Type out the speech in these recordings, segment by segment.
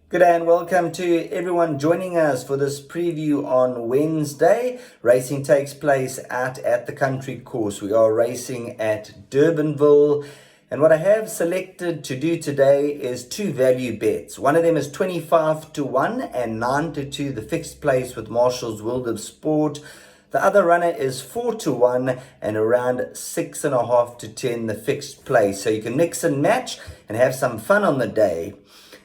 Good day and welcome to everyone joining us for this preview on Wednesday. Racing takes place out at the country course. We are racing at Durbanville. And what I have selected to do today is two value bets. One of them is 25 to 1 and 9 to 2, the fixed place with Marshall's World of Sport. The other runner is 4 to 1 and around 6.5 to 10, the fixed place. So you can mix and match and have some fun on the day.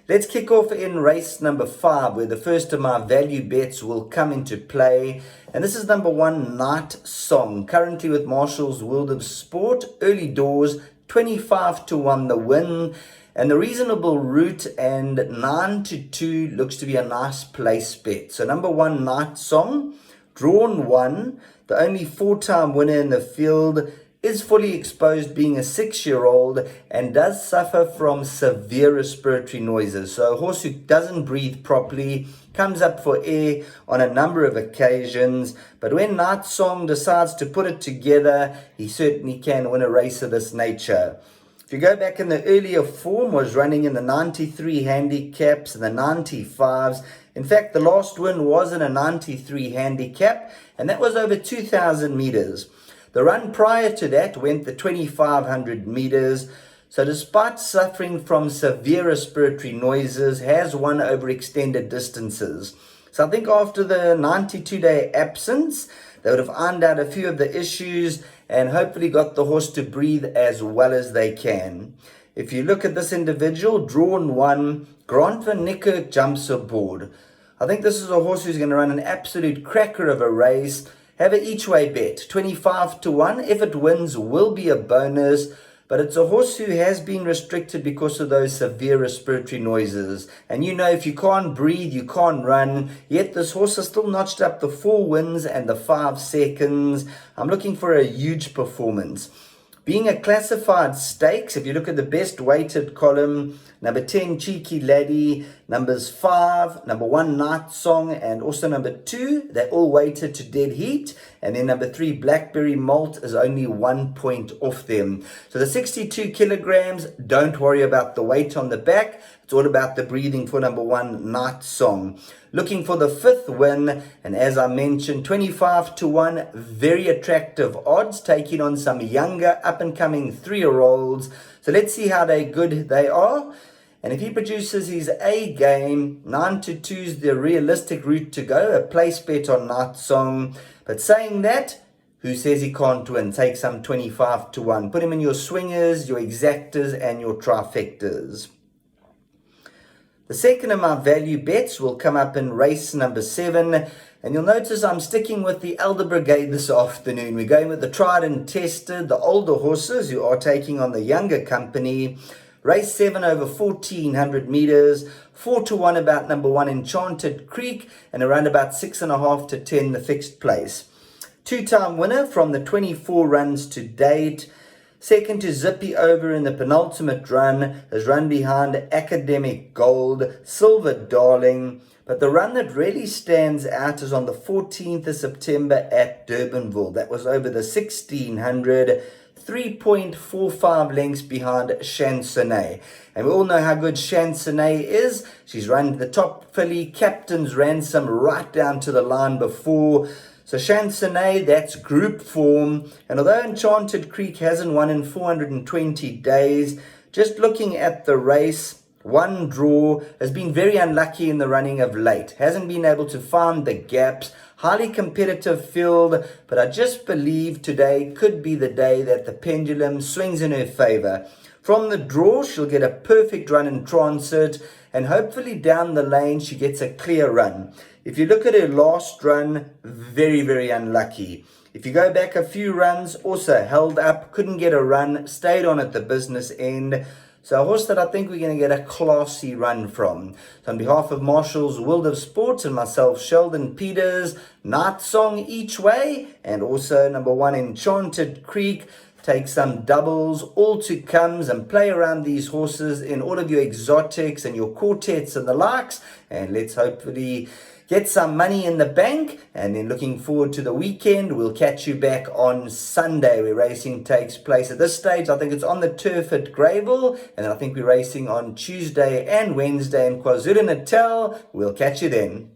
Let's kick off in race number 5, where the first of my value bets will come into play. And this is number 1, Night Song, currently with Marshall's World of Sport. Early doors, 25 to 1 the win. And the reasonable route and 9 to 2 looks to be a nice place bet. So number 1, Night Song, drawn 1, the only 4-time winner in the field, is fully exposed, being a 6-year-old, and does suffer from severe respiratory noises. So a horse who doesn't breathe properly, comes up for air on a number of occasions, but when Night Song decides to put it together, he certainly can win a race of this nature. If you go back in the earlier form, was running in the 93 handicaps and the 95s. In fact, the last win was in a 93 handicap, and that was over 2,000 meters. The run prior to that went the 2,500 meters. So despite suffering from severe respiratory noises, has won over extended distances. So I think after the 92-day absence, they would have ironed out a few of the issues and hopefully got the horse to breathe as well as they can. If you look at this individual, drawn 1, Grant van Niekerk jumps aboard. I think this is a horse who's going to run an absolute cracker of a race. Have an each way bet, 25 to 1. If it wins, will be a bonus. But it's a horse who has been restricted because of those severe respiratory noises. And you know, if you can't breathe, you can't run. Yet this horse has still notched up the 4 wins and the 5 seconds. I'm looking for a huge performance. Being a classified stakes, if you look at the best weighted column, number 10, Cheeky Laddie, numbers 5, number 1, Night Song, and also number 2, they're all weighted to dead heat. And then number 3, Blackberry Malt, is only 1 point off them. So the 62 kilograms, don't worry about the weight on the back. It's all about the breathing for number 1, Night Song. Looking for the 5th win, and as I mentioned, 25 to 1, very attractive odds, taking on some younger, up-and-coming 3-year-olds. So let's see how good they are. And if he produces his A game, 9 to 2 is the realistic route to go, a place bet on Night Song. But saying that, who says he can't win? Take some 25 to 1. Put him in your swingers, your exactas, and your trifectas. The second of my value bets will come up in race number 7. And you'll notice I'm sticking with the Elder Brigade this afternoon. We're going with the tried and tested, the older horses who are taking on the younger company. Race 7 over 1,400 meters. 4 to 1 about number 1, Enchanted Creek. And around about 6.5 to 10, the fixed place. 2-time winner from the 24 runs to date. Second to Zippy Over in the penultimate run, has run behind Academic Gold, Silver Darling. But the run that really stands out is on the 14th of September at Durbanville. That was over the 1,600, 3.45 lengths behind Chansonnet. And we all know how good Chansonnet is. She's run the top filly, Captain's Ransom, right down to the line before. So Chansonnet, that's group form. And although Enchanted Creek hasn't won in 420 days, just looking at the race, 1 draw, has been very unlucky in the running of late. Hasn't been able to find the gaps. Highly competitive field, but I just believe today could be the day that the pendulum swings in her favor. From the draw, she'll get a perfect run in transit, and hopefully down the lane she gets a clear run. If you look at her last run, very, very unlucky. If you go back a few runs, also held up, couldn't get a run, stayed on at the business end. So a horse that I think we're going to get a classy run from. So on behalf of Marshall's World of Sport and myself, Sheldon Peters, Night Song each way, and also number 1, Enchanted Creek. take some doubles, all to comes, and play around these horses in all of your exotics and your quartets and the likes. And let's hopefully get some money in the bank. And then looking forward to the weekend. We'll catch you back on Sunday where racing takes place. At this stage, I think it's on the turf at Greyville, and I think we're racing on Tuesday and Wednesday in KwaZulu-Natal. We'll catch you then.